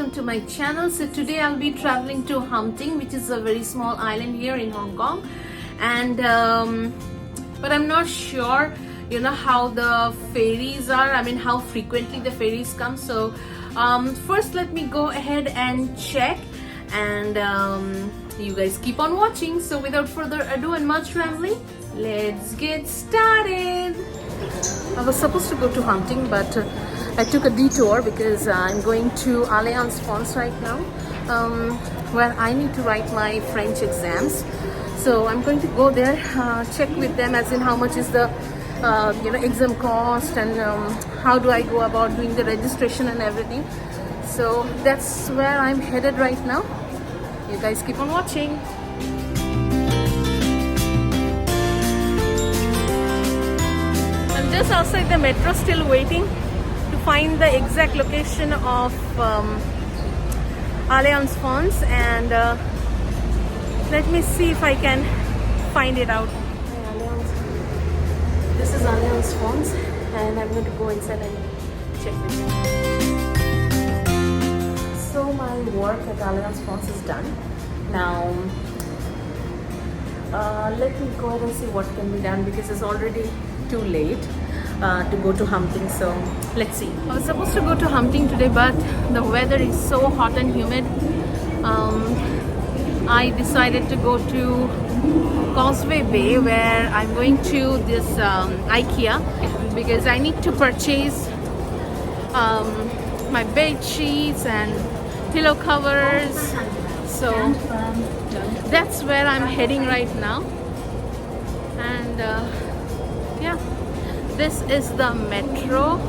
welcome to my channel. So today I'll be traveling to Hamting, which is a very small island here in Hong Kong, and but I'm not sure how the ferries are, how frequently the ferries come. So first let me go ahead and check, and you guys keep on watching. So without further ado and much rambling, let's get started. I was supposed to go to Hamting, but I took a detour because I'm going to Alliance France right now, where I need to write my French exams. So I'm going to go there, check with them as in how much is the exam cost, and how do I go about doing the registration and everything. So that's where I'm headed right now. You guys keep on watching. I'm just outside the metro, still waiting to find the exact location of Alliance France, and let me see if I can find it out. This is Alliance France, and I'm going to go inside and check with you. So my work at Alliance France is done. Now let me go ahead and see what can be done, because it's already too late to go to Hamting. So let's see. I was supposed to go to Hamting today, but the weather is so hot and humid. I decided to go to Causeway Bay, where I'm going to this Ikea, because I need to purchase my bed sheets and pillow covers. So that's where I'm heading right now. And yeah, this is the metro.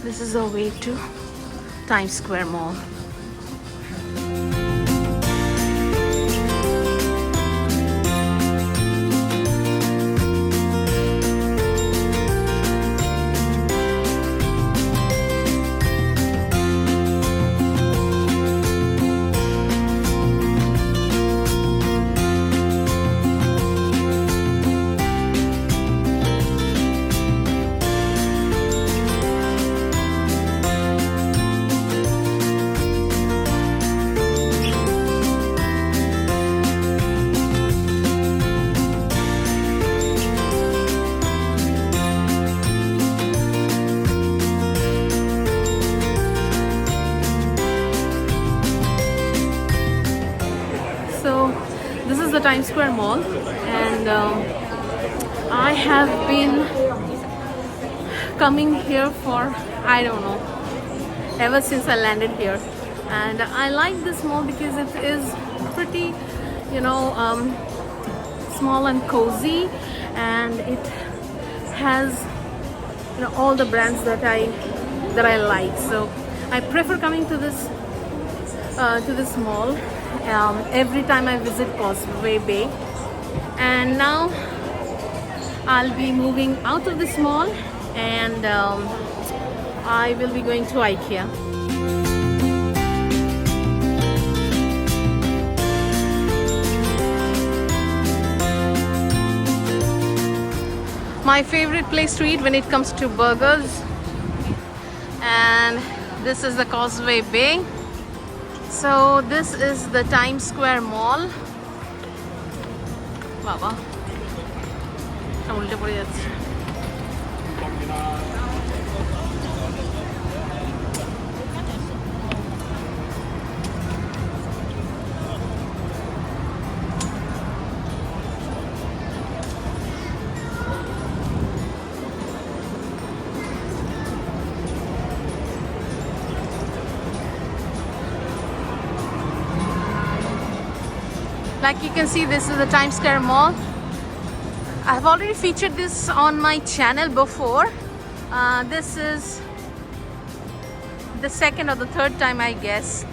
This is the way to Times Square Mall. This is the Times Square Mall, and I have been coming here for, I don't know, ever since I landed here. And I like this mall because it is pretty, small and cozy, and it has all the brands that I like. So I prefer coming to this mall every time I visit Causeway Bay. And now I'll be moving out of this mall, and I will be going to Ikea. My favorite place to eat when it comes to burgers, and this is the Causeway Bay. So this is the Times Square Mall. Baba, উল্টে পড়ে যাচ্ছে। Like you can see, this is the Times Square Mall. I've already featured this on my channel before. This is the second or the third time, I guess.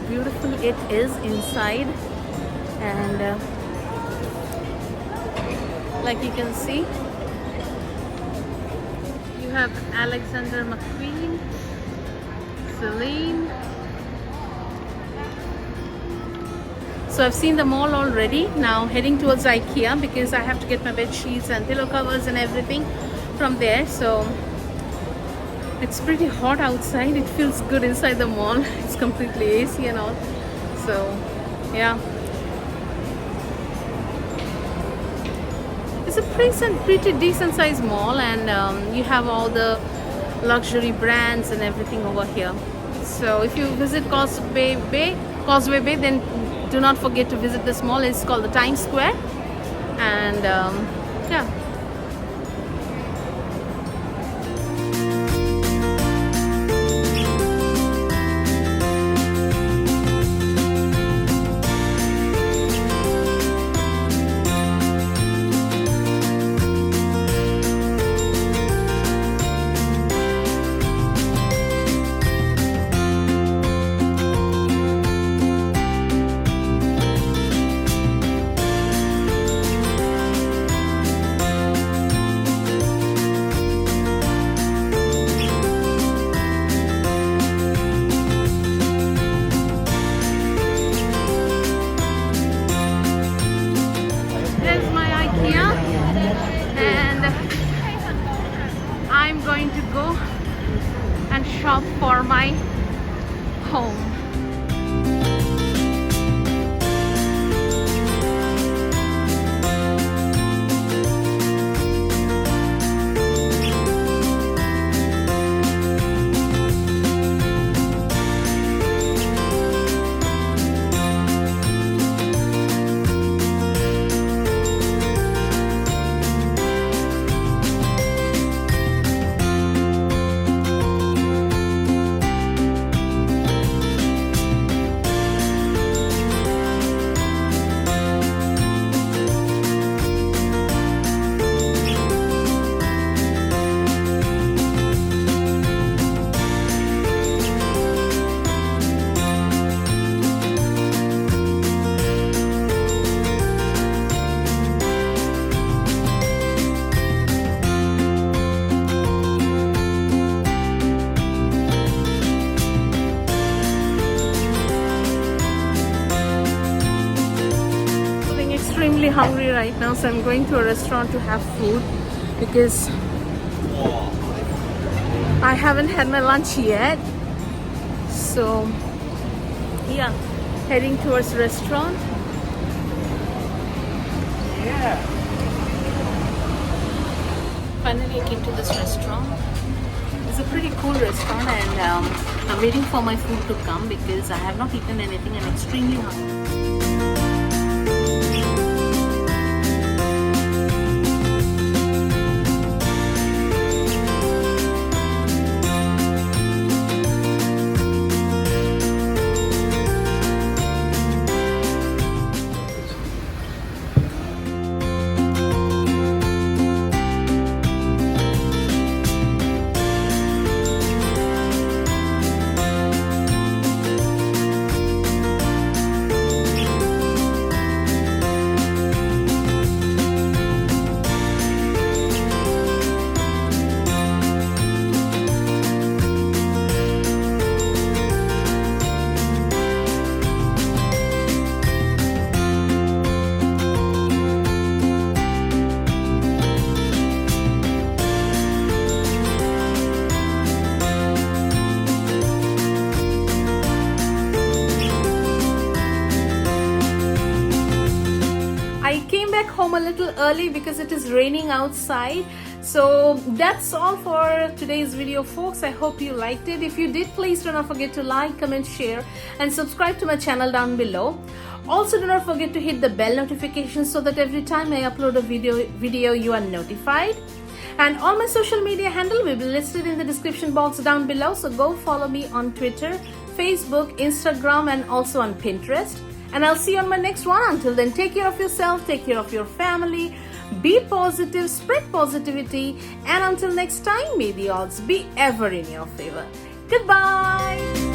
Beautiful it is inside, and like you can see, you have Alexander McQueen, Celine. So I've seen the mall already. Now heading towards Ikea because I have to get my bed sheets and pillow covers and everything from there. So it's pretty hot outside. It feels good inside the mall. It's completely AC and all. So yeah, it's a pretty decent sized mall, and you have all the luxury brands and everything over here. So if you visit Causeway Bay, then do not forget to visit this mall. It's called the Times Square, and yeah. I'm going to go and shop for my home. Extremely hungry right now, so I'm going to a restaurant to have food because I haven't had my lunch yet. So yeah, heading towards the restaurant. Yeah. Finally I came to this restaurant. It's a pretty cool restaurant, and I'm waiting for my food to come because I have not eaten anything. I'm extremely hungry. back home a little early because it is raining outside. So that's all for today's video, folks. I hope you liked it. If you did, please do not forget to like, comment, share and subscribe to my channel down below. Also, do not forget to hit the bell notification so that every time I upload a video you are notified. And all my social media handle will be listed in the description box down below. So go follow me on Twitter, Facebook, Instagram and also on Pinterest. And I'll see you on my next one. Until then, take care of yourself, take care of your family, be positive, spread positivity, and until next time, may the odds be ever in your favor. Goodbye.